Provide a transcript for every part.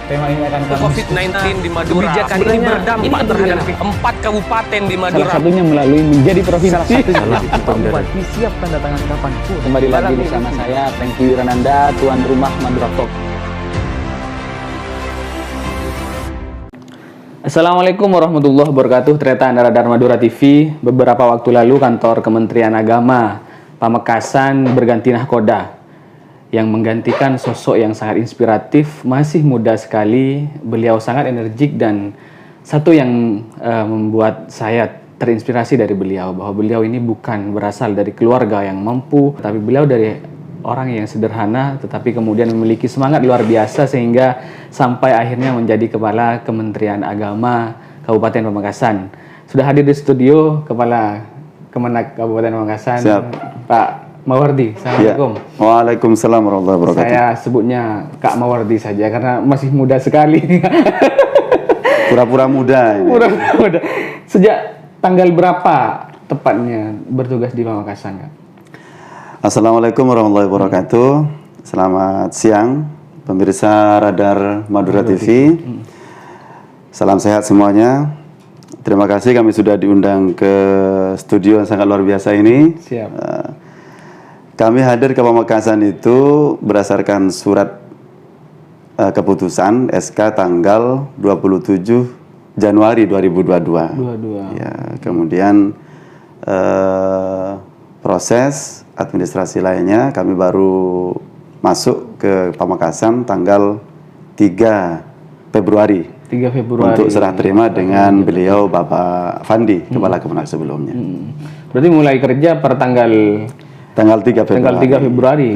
Tema ini akan kami COVID-19 di Madura. Kebijakan ini berdampak terhadap 4 kabupaten di Madura. salah satunya melalui menjadi provinsi. Bupati siap tanda tangan kapanpun. Kembali lagi bersama saya, Tengki Wirananda, tuan rumah Madura Talk. Assalamualaikum warahmatullahi wabarakatuh. Ternyata Anda radar Madura TV. Beberapa waktu lalu kantor Kementerian Agama Pamekasan berganti nahkoda yang menggantikan sosok yang sangat inspiratif, masih muda sekali, beliau sangat energik, dan satu yang membuat saya terinspirasi dari beliau, bahwa beliau ini bukan berasal dari keluarga yang mampu, tapi beliau dari orang yang sederhana, tetapi kemudian memiliki semangat luar biasa sehingga sampai akhirnya menjadi Kepala Kementerian Agama Kabupaten Pamekasan. Sudah hadir di studio Kepala Kemenak Kabupaten Pamekasan, Pak Mawardi. Assalamualaikum. Ya. Waalaikumsalam warahmatullahi wabarakatuh. Saya sebutnya Kak Mawardi saja karena masih muda sekali. Pura-pura muda ini. Pura-pura muda. Sejak tanggal berapa tepatnya bertugas di Pamekasan, Kak? Assalamualaikum warahmatullahi wabarakatuh. Selamat siang pemirsa Radar Madura TV. Salam sehat semuanya. Terima kasih kami sudah diundang ke studio yang sangat luar biasa ini. Siap. Kami hadir ke Pamekasan itu berdasarkan surat keputusan SK tanggal 27 Januari 2022. Ya, kemudian proses administrasi lainnya kami baru masuk ke Pamekasan tanggal 3 Februari. 3 Februari. Untuk serah terima dengan beliau Bapak Fandi, Kepala Kemenak sebelumnya. Berarti mulai kerja per tanggal 3 Februari. Tanggal 3 Februari.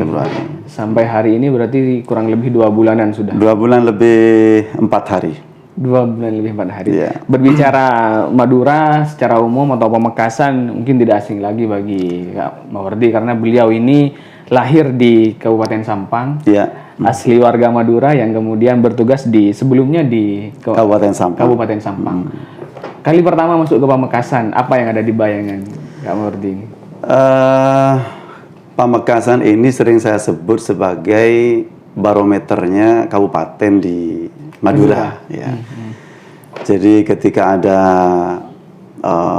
Sampai hari ini berarti kurang lebih 2 bulanan sudah. 2 bulan lebih 4 hari. 2 bulan lebih 4 hari. Yeah. Berbicara Madura secara umum atau Pamekasan mungkin tidak asing lagi bagi Kak Mawardi karena beliau ini lahir di Kabupaten Sampang. Yeah. Asli warga Madura yang kemudian bertugas sebelumnya di Kabupaten Sampang. Kali pertama masuk ke Pamekasan, apa yang ada di bayangan Kak Mawardi? Pamekasan ini sering saya sebut sebagai barometernya kabupaten di Madura. Ya. Jadi ketika ada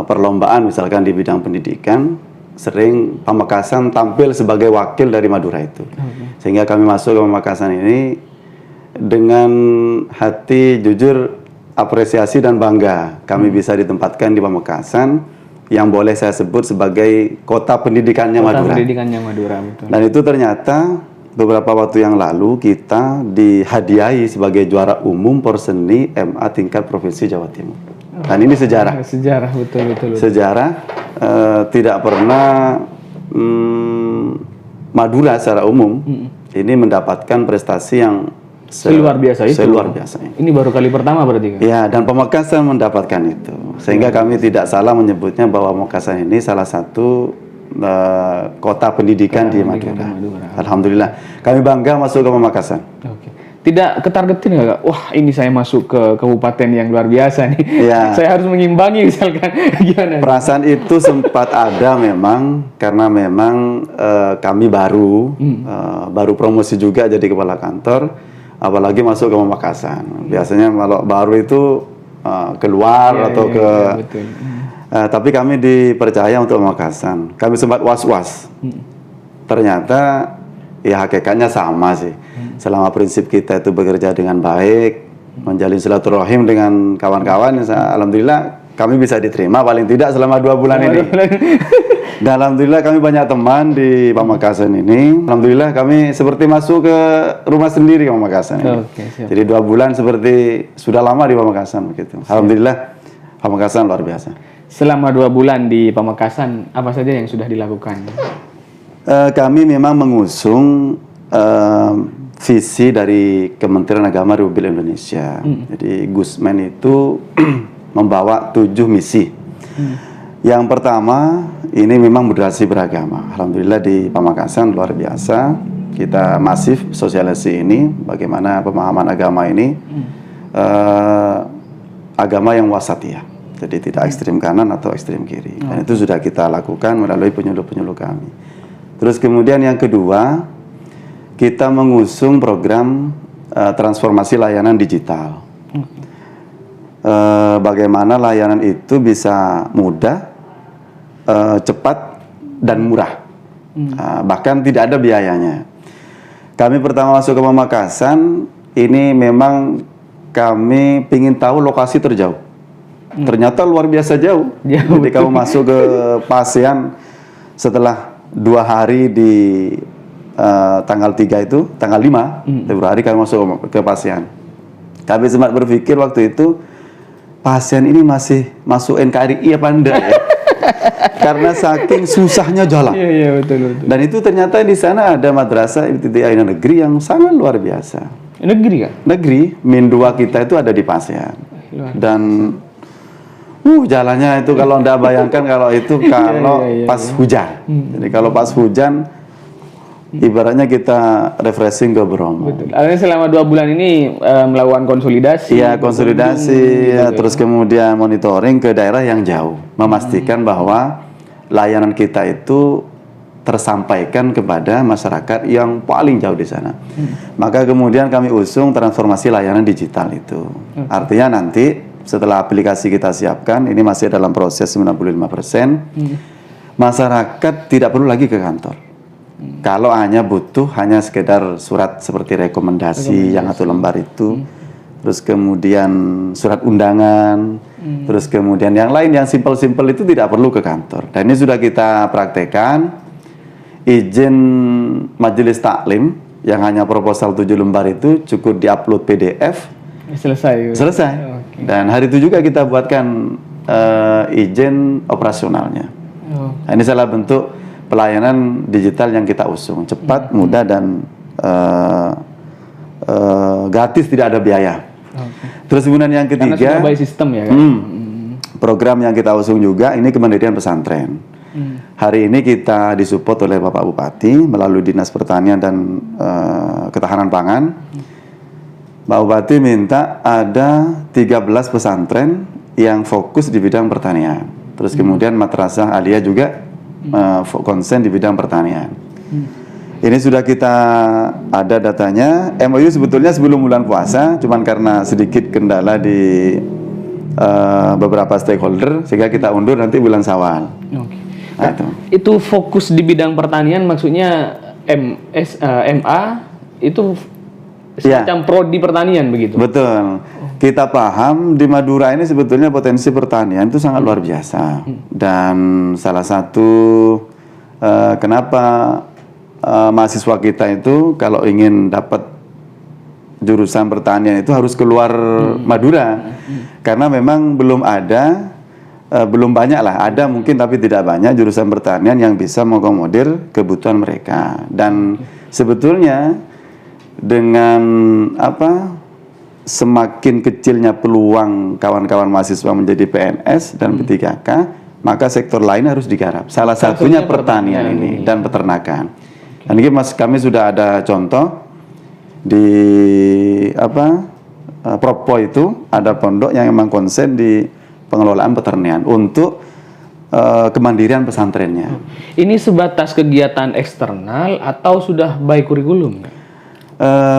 perlombaan misalkan di bidang pendidikan, sering Pamekasan tampil sebagai wakil dari Madura itu. Sehingga kami masuk ke Pamekasan ini dengan hati jujur, apresiasi dan bangga kami bisa ditempatkan di Pamekasan yang boleh saya sebut sebagai kota pendidikannya Madura. Betul. Dan itu ternyata beberapa waktu yang lalu kita dihadiahi sebagai juara umum Porseni MA tingkat Provinsi Jawa Timur. Dan ini sejarah. Sejarah, betul. Sejarah, tidak pernah Madura secara umum ini mendapatkan prestasi yang seluar biasa itu. Seluar biasa. Ini baru kali pertama berarti kan? Ya, dan Pamekasan mendapatkan itu. Sehingga kami tidak salah menyebutnya bahwa Pamekasan ini salah satu kota pendidikan di Madura. Alhamdulillah. Kami bangga masuk ke Pamekasan. Oke. Tidak ketar-ketir nggak, Kak? Wah, ini saya masuk ke kabupaten yang luar biasa nih. Ya. Saya harus mengimbangi misalkan. Gimana? Perasaan itu sempat ada memang karena memang kami baru promosi juga jadi kepala kantor. Apalagi masuk ke Pamekasan. Biasanya kalau baru itu keluar atau ke... betul. Tapi kami dipercaya untuk Pamekasan. Kami sempat was-was. Ternyata ya hakikatnya sama sih. Selama prinsip kita itu bekerja dengan baik, menjalin silaturahim dengan kawan-kawan, alhamdulillah kami bisa diterima paling tidak selama 2 bulan ini. Dan alhamdulillah kami banyak teman di Pamekasan ini. Alhamdulillah kami seperti masuk ke rumah sendiri di Pamekasan ini. Jadi 2 bulan seperti sudah lama di Pamekasan begitu. Alhamdulillah Pamekasan luar biasa. Selama 2 bulan di Pamekasan, apa saja yang sudah dilakukan? Kami memang mengusung visi dari Kementerian Agama Republik Indonesia. Jadi Gusmen itu membawa 7 misi. Yang pertama, ini memang moderasi beragama. Alhamdulillah di Pamekasan luar biasa. Kita masif sosialisasi ini, bagaimana pemahaman agama ini. Agama yang wasatiyah. Jadi tidak ekstrim kanan atau ekstrim kiri. Dan itu sudah kita lakukan melalui penyuluh-penyuluh kami. Terus kemudian yang kedua, kita mengusung program transformasi layanan digital. Bagaimana layanan itu bisa mudah, cepat, dan murah. Bahkan tidak ada biayanya. Kami pertama masuk ke Pamekasan, ini memang kami ingin tahu lokasi terjauh. Ternyata luar biasa jauh. Jadi kamu masuk ke Pasean setelah 2 hari di tanggal 3 itu, tanggal 5 Februari kami masuk ke Pasean. Kami sempat berpikir waktu itu, Pasean ini masih masuk NKRI apa enggak ya? Karena saking susahnya jalan. Iya, betul. Dan itu ternyata di sana ada madrasah Ibtidaiyah negeri yang sangat luar biasa. Negeri kan? Negeri, Min 2 kita itu ada di Pasean. Dan jalannya itu kalau Anda bayangkan kalau itu kalau pas hujan. Jadi kalau pas hujan ibaratnya kita refreshing ke Bromo. Betul. Artinya selama 2 bulan ini melakukan konsolidasi. Iya, konsolidasi, terus kemudian monitoring ke daerah yang jauh, memastikan bahwa layanan kita itu tersampaikan kepada masyarakat yang paling jauh di sana. Maka kemudian kami usung transformasi layanan digital itu. Artinya nanti setelah aplikasi kita siapkan, ini masih dalam proses 95%, masyarakat tidak perlu lagi ke kantor. Kalau hanya butuh sekedar surat seperti rekomendasi yang 1 lembar itu, terus kemudian surat undangan, terus kemudian yang lain yang simpel-simpel itu tidak perlu ke kantor. Dan ini sudah kita praktekkan. Izin majelis taklim yang hanya proposal 7 lembar itu cukup diupload PDF, selesai. Dan hari itu juga kita buatkan izin operasionalnya. Nah, ini salah bentuk pelayanan digital yang kita usung, cepat, mudah, dan gratis, tidak ada biaya. Terus kemudian yang ketiga, karena sudah by system ya kan? program yang kita usung juga ini Kemandirian Pesantren. Hari ini kita disupport oleh Bapak Bupati melalui Dinas Pertanian dan Ketahanan Pangan. Bapak Bupati minta ada 13 pesantren yang fokus di bidang pertanian. Terus kemudian Madrasah Aliyah juga konsen di bidang pertanian. Ini sudah kita ada datanya. MOU sebetulnya sebelum bulan puasa, cuman karena sedikit kendala di beberapa stakeholder sehingga kita undur nanti bulan Syawal. Nah, itu fokus di bidang pertanian, maksudnya MA itu semacam prodi pertanian begitu. Betul. Kita paham di Madura ini sebetulnya potensi pertanian itu sangat luar biasa. Dan salah satu kenapa mahasiswa kita itu kalau ingin dapat jurusan pertanian itu harus keluar Madura. Karena memang belum ada, belum banyak lah, ada mungkin tapi tidak banyak jurusan pertanian yang bisa mengakomodir kebutuhan mereka. Dan sebetulnya dengan semakin kecilnya peluang kawan-kawan mahasiswa menjadi PNS dan P3K, maka sektor lain harus digarap. Salah satunya pertanian ini dan peternakan. Dan ini kami sudah ada contoh di Propo itu ada pondok yang memang konsen di pengelolaan peternakan untuk kemandirian pesantrennya. Ini sebatas kegiatan eksternal atau sudah by kurikulum?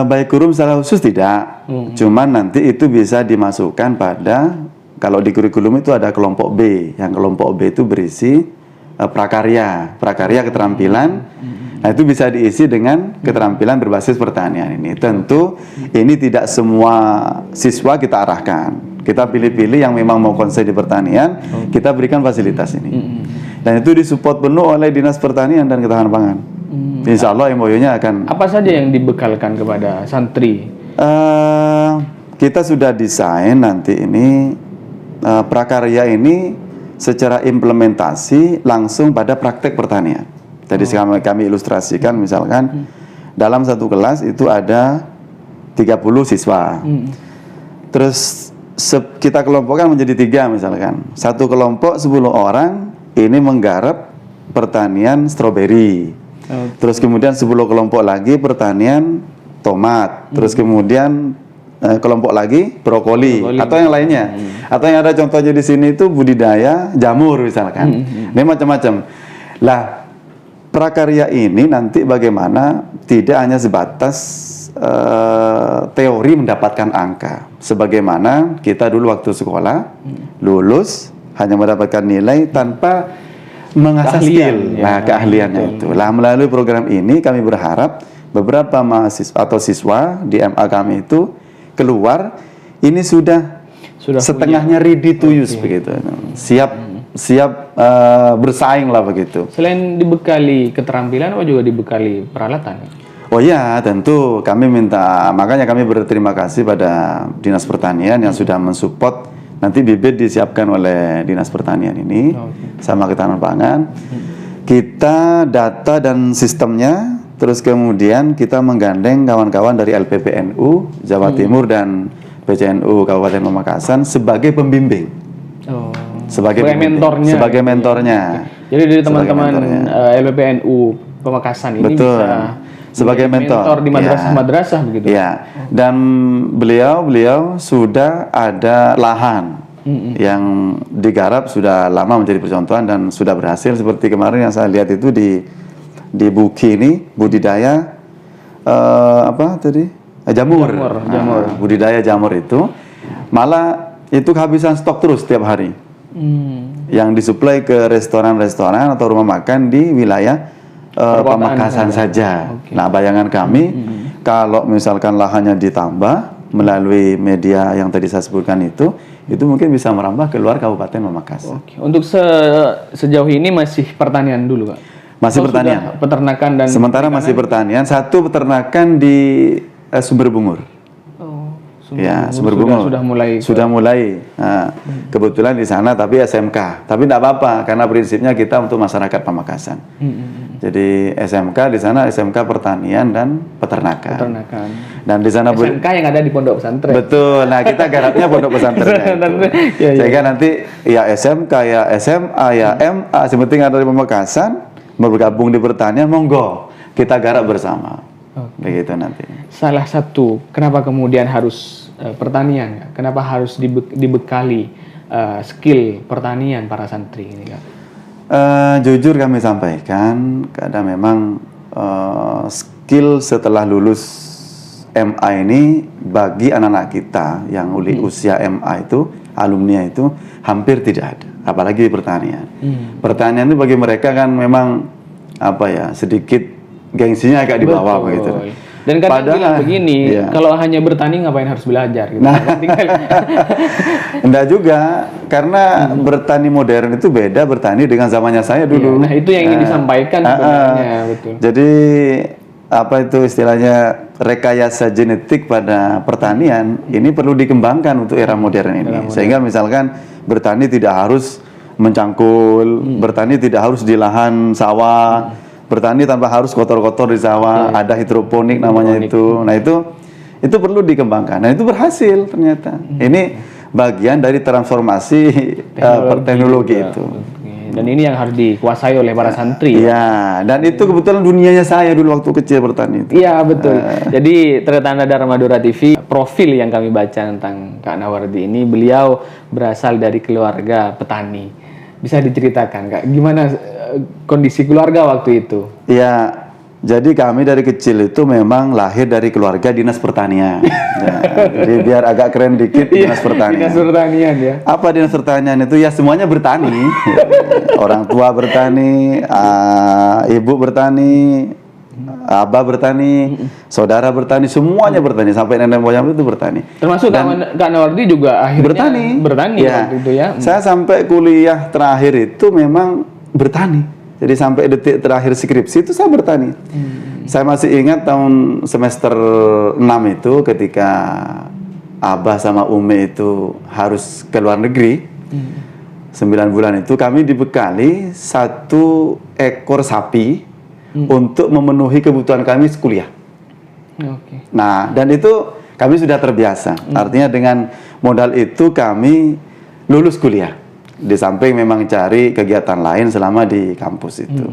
Baik kurikulum secara khusus tidak, cuman nanti itu bisa dimasukkan pada, kalau di kurikulum itu ada kelompok B, yang kelompok B itu berisi prakarya keterampilan. Nah, itu bisa diisi dengan keterampilan berbasis pertanian ini. Tentu ini tidak semua siswa kita arahkan, kita pilih-pilih yang memang mau konsen di pertanian, kita berikan fasilitas ini. Dan itu disupport penuh oleh Dinas Pertanian dan Ketahanan Pangan. Insya Allah MOU-nya akan. Apa saja yang dibekalkan kepada santri? Kita sudah desain nanti ini prakarya ini secara implementasi langsung pada praktek pertanian. Jadi kami ilustrasikan misalkan dalam satu kelas itu ada 30 siswa. Terus kita kelompokkan menjadi 3 misalkan. Satu kelompok 10 orang ini menggarap pertanian stroberi. Terus kemudian 10 kelompok lagi pertanian tomat. Terus kemudian kelompok lagi brokoli atau yang lainnya. Atau yang ada contohnya di sini itu budidaya jamur misalkan. Ini macam-macam. Lah, prakarya ini nanti bagaimana tidak hanya sebatas teori mendapatkan angka. Sebagaimana kita dulu waktu sekolah lulus hanya mendapatkan nilai tanpa mengasah skill, keahliannya itu. Lah melalui program ini kami berharap beberapa mahasiswa atau siswa di MA kami itu keluar ini sudah setengahnya ready to use begitu, siap bersaing lah begitu. Selain dibekali keterampilan, apa juga dibekali peralatan? Oh ya, tentu kami minta, makanya kami berterima kasih pada Dinas Pertanian yang sudah mensupport. Nanti bibit disiapkan oleh Dinas Pertanian ini sama Ketahanan Pangan. Kita data dan sistemnya, terus kemudian kita menggandeng kawan-kawan dari LPPNU Jawa Timur dan PCNU Kabupaten Pamekasan sebagai pembimbing. Sebagai mentornya. Sebagai mentornya. Jadi dari teman-teman LPPNU Pamekasan ini bisa sebagai mentor di madrasah-madrasah begitu. Ya. Dan beliau sudah ada lahan yang digarap sudah lama menjadi percontohan dan sudah berhasil, seperti kemarin yang saya lihat itu di Buki ini budidaya jamur. Budidaya jamur itu malah itu kehabisan stok terus setiap hari. Yang disuplai ke restoran-restoran atau rumah makan di wilayah Pamekasan saja. Nah, bayangan kami kalau misalkan lahannya ditambah melalui media yang tadi saya sebutkan itu mungkin bisa merambah keluar Kabupaten Pamekasan. Untuk sejauh ini masih pertanian dulu, Kak? Masih pertanian. Peternakan dan sementara masih pertanian. Satu peternakan di Sumber Bungur. Sumber Bungur sudah mulai. Nah, kebetulan di sana tapi SMK. Tapi tidak apa-apa karena prinsipnya kita untuk masyarakat Pamekasan. Jadi SMK di sana SMK Pertanian dan Peternakan. Dan di sana SMK yang ada di pondok pesantren. Betul. Nah, kita garapnya pondok pesantren. Sehingga nanti ya SMK ya SMA ya MA sepenting ada di Pamekasan bergabung di pertanian, monggo kita garap bersama. Begitu nanti. Salah satu kenapa kemudian harus pertanian? Kenapa harus dibekali skill pertanian para santri ini, Kak? Jujur kami sampaikan, kadang memang skill setelah lulus MA ini bagi anak-anak kita yang usia MA itu, alumni itu hampir tidak ada, apalagi di pertanian. Pertanian itu bagi mereka kan memang sedikit gengsinya agak di bawah begitu. Dan kadang bilang begini, kalau hanya bertani ngapain harus belajar gitu. Enggak juga, karena bertani modern itu beda bertani dengan zamannya saya dulu. Nah, itu yang ingin disampaikan sebenarnya, betul. Jadi itu istilahnya rekayasa genetik pada pertanian ini perlu dikembangkan untuk era modern ini. Sehingga misalkan bertani tidak harus mencangkul, bertani tidak harus di lahan sawah. Bertani tanpa harus kotor-kotor di sawah, ada hidroponik namanya itu. Nah, itu perlu dikembangkan. Nah, itu berhasil ternyata. Ini bagian dari transformasi teknologi itu. Dan ini yang harus dikuasai oleh para santri. Iya, dan itu kebetulan dunianya saya dulu waktu kecil bertani itu. Iya, betul. Jadi Tretanda Dharma Madura TV, profil yang kami baca tentang Kak Nawardi ini, beliau berasal dari keluarga petani. Bisa diceritakan, Kak, gimana kondisi keluarga waktu itu? Iya, jadi kami dari kecil itu memang lahir dari keluarga dinas pertanian. Jadi biar agak keren dikit, dinas pertanian. Dinas pertanian ya. Apa dinas pertanian itu? Ya semuanya bertani. Orang tua bertani, ibu bertani, abah bertani, saudara bertani, semuanya bertani, sampai nenek moyang itu bertani. Termasuk Kak Nawardi juga akhirnya bertani waktu itu ya. Saya sampai kuliah terakhir itu memang bertani. Jadi sampai detik terakhir skripsi itu saya bertani. Saya masih ingat tahun semester 6 itu ketika abah sama umi itu harus ke luar negeri. 9 bulan itu kami dibekali 1 ekor sapi untuk memenuhi kebutuhan kami kuliah. Nah, dan itu kami sudah terbiasa. Artinya dengan modal itu kami lulus kuliah. Di samping memang cari kegiatan lain selama di kampus itu.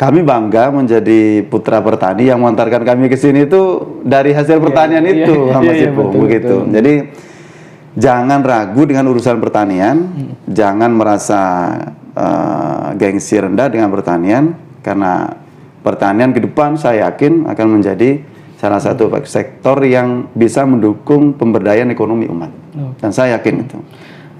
Kami bangga menjadi putra petani yang mengantarkan kami ke sini itu dari hasil pertanian itu, Mas Ipung, begitu. Jadi jangan ragu dengan urusan pertanian, jangan merasa gengsi rendah dengan pertanian, karena pertanian ke depan saya yakin akan menjadi salah satu sektor yang bisa mendukung pemberdayaan ekonomi umat. Dan saya yakin itu.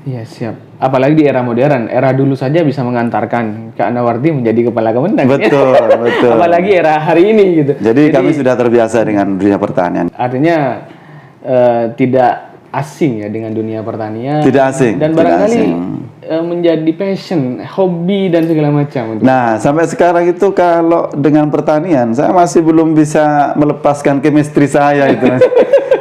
Iya, siap. Apalagi di era modern, era dulu saja bisa mengantarkan Kak Anawarti menjadi kepala Kementan. Betul, betul. Apalagi era hari ini gitu. Jadi kami sudah terbiasa dengan dunia pertanian. Artinya tidak asing ya dengan dunia pertanian. Tidak asing. Dan tidak barangkali asing. Menjadi passion, hobi dan segala macam. Nah, sampai sekarang itu kalau dengan pertanian, saya masih belum bisa melepaskan chemistry saya itu. Mas.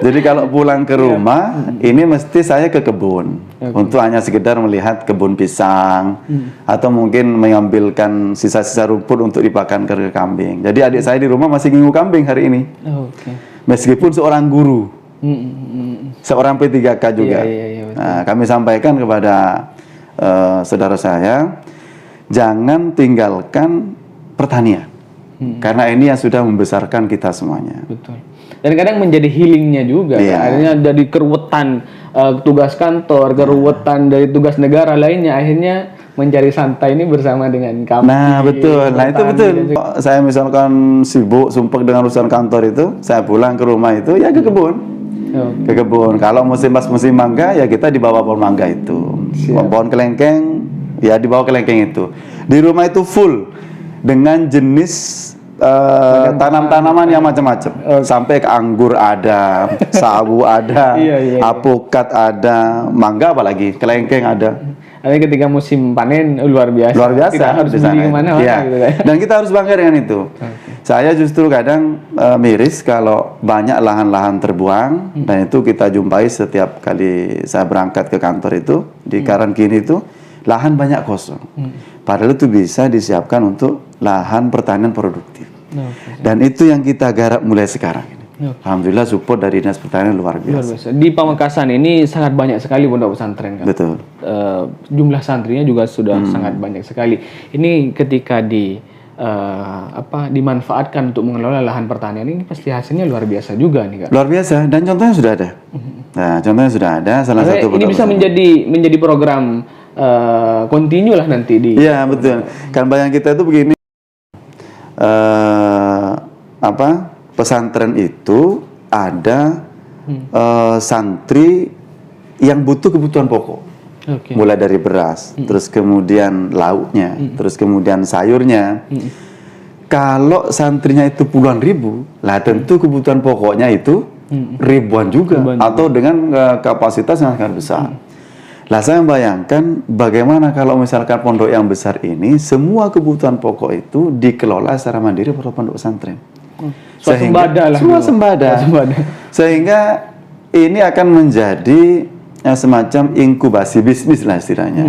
Jadi kalau pulang ke rumah, ini mesti saya ke kebun untuk hanya sekedar melihat kebun pisang atau mungkin mengambilkan sisa-sisa rumput untuk dipakan ke kambing. Jadi adik saya di rumah masih ngingu kambing hari ini, meskipun seorang guru, seorang P3K juga. Nah, kami sampaikan kepada saudara saya, jangan tinggalkan pertanian, karena ini yang sudah membesarkan kita semuanya. Betul. Dan kadang menjadi healingnya juga, akhirnya dari keruwetan tugas kantor, keruwetan dari tugas negara lainnya, akhirnya mencari santai ini bersama dengan kami. Nah betul, nah itu betul. Saya misalkan sibuk, sumpek dengan urusan kantor itu, saya pulang ke rumah itu ya ke kebun. Ke kebun. Kalau musim mangga ya kita di bawah pohon mangga itu. Pohon kelengkeng ya di bawah kelengkeng itu. Di rumah itu full dengan jenis tanam-tanaman yang macam-macam. Sampai ke anggur ada, sawu ada, apokat ada, mangga apalagi, kelengkeng ada. Tapi ketika musim panen luar biasa. Luar biasa. Kita harus beli kemana-mana gitu kan. Dan kita harus bangga dengan itu. Saya justru kadang miris kalau banyak lahan-lahan terbuang, dan itu kita jumpai setiap kali saya berangkat ke kantor itu di Karangkini itu lahan banyak kosong. Padahal itu bisa disiapkan untuk lahan pertanian produktif. Dan itu yang kita garap mulai sekarang ini. Alhamdulillah support dari Dinas Pertanian luar biasa. Di Pamekasan ini sangat banyak sekali pondok pesantren kan. Betul. Jumlah santrinya juga sudah sangat banyak sekali. Ini ketika dimanfaatkan untuk mengelola lahan pertanian ini pasti hasilnya luar biasa juga nih Kak. Luar biasa, dan contohnya sudah ada. Nah, contohnya sudah ada salah satu. Ini bisa menjadi program continue lah nanti di. Iya betul. Kan bayang kita itu begini. Pesantren itu ada santri yang butuh kebutuhan pokok, mulai dari beras, terus kemudian lauknya, terus kemudian sayurnya. Kalau santrinya itu puluhan ribu, lah tentu kebutuhan pokoknya itu ribuan juga, atau dengan kapasitas yang sangat besar. Lah saya membayangkan bagaimana kalau misalkan pondok yang besar ini semua kebutuhan pokok itu dikelola secara mandiri oleh pondok pesantren. Swasembada. Sehingga ini akan menjadi semacam inkubasi bisnis lah istilahnya.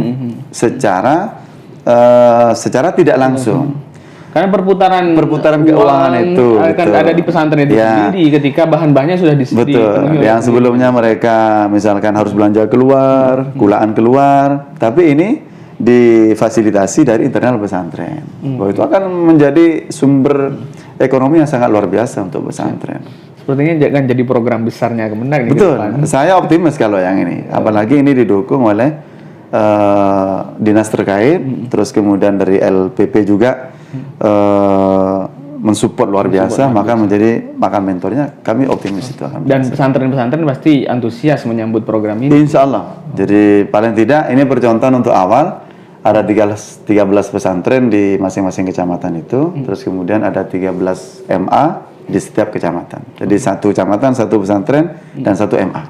Secara tidak langsung. Karena perputaran keuangan itu akan ada di pesantren itu sendiri ketika bahan-bahannya sudah disediakan. Betul. Yang sebelumnya mereka misalkan harus belanja keluar, kulaan keluar, tapi ini difasilitasi dari internal pesantren. Bahwa itu akan menjadi sumber ekonomi yang sangat luar biasa untuk pesantren. Sepertinya akan jadi program besarnya Kemenang. Betul. Saya optimis kalau yang ini. Apalagi ini didukung oleh dinas terkait, terus kemudian dari LPP juga mensupport luar biasa, maka mentornya kami optimis itu akan. Dan pesantren-pesantren pasti antusias menyambut program ini. Insya Allah. Jadi paling tidak ini percontohan untuk awal. Ada 13 pesantren di masing-masing kecamatan itu, terus kemudian ada 13 MA di setiap kecamatan. Jadi satu kecamatan, satu pesantren, dan satu MA.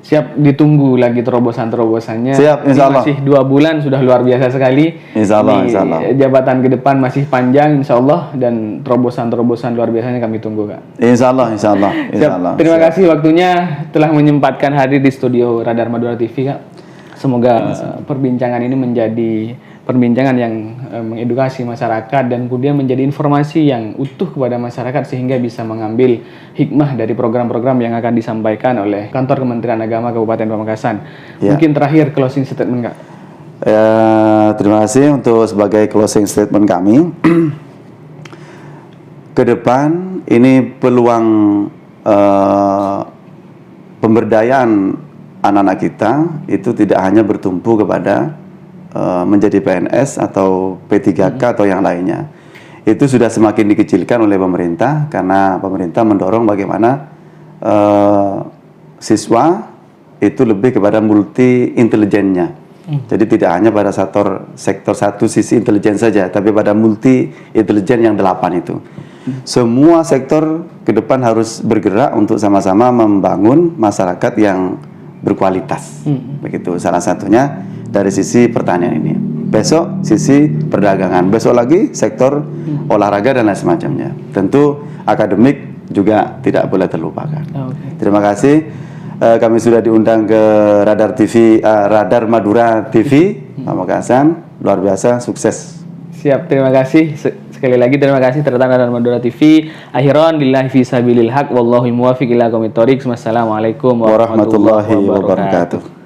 Siap, ditunggu lagi terobosan-terobosannya. Siap, insya Allah. Masih 2 bulan, sudah luar biasa sekali. Insya Allah, insya Allah. Jabatan ke depan masih panjang, insya Allah. Dan terobosan-terobosan luar biasanya kami tunggu, Kak. Insya Allah, insya Allah. Insya Allah. Terima kasih waktunya telah menyempatkan hadir di studio Radar Madura TV, Kak. Semoga perbincangan ini menjadi perbincangan yang mengedukasi masyarakat dan kemudian menjadi informasi yang utuh kepada masyarakat sehingga bisa mengambil hikmah dari program-program yang akan disampaikan oleh Kantor Kementerian Agama Kabupaten Pamekasan. Mungkin terakhir closing statement, Kak. Terima kasih untuk sebagai closing statement kami. Ke depan ini peluang pemberdayaan anak-anak kita itu tidak hanya bertumpu kepada menjadi PNS atau P3K atau yang lainnya. itu sudah semakin dikecilkan oleh pemerintah karena pemerintah mendorong bagaimana siswa itu lebih kepada multi intelijennya. Jadi tidak hanya pada sektor satu sisi intelijen saja, tapi pada multi intelijen yang 8 itu. Semua sektor ke depan harus bergerak untuk sama-sama membangun masyarakat yang berkualitas. Begitu salah satunya dari sisi pertanian ini. Besok sisi perdagangan, besok lagi sektor olahraga dan lain semacamnya. Tentu akademik juga tidak boleh terlupakan. Terima kasih. Kami sudah diundang ke Radar TV, Radar Madura TV, Pamekasan. Luar biasa, sukses. Siap, terima kasih. Sekali lagi terima kasih terhadap Radar Madura TV. Akhiran billahi fi sabilil haq wallahul muwaffiq ila aqwamit thoriq. Wassalamualaikum warahmatullahi wabarakatuh.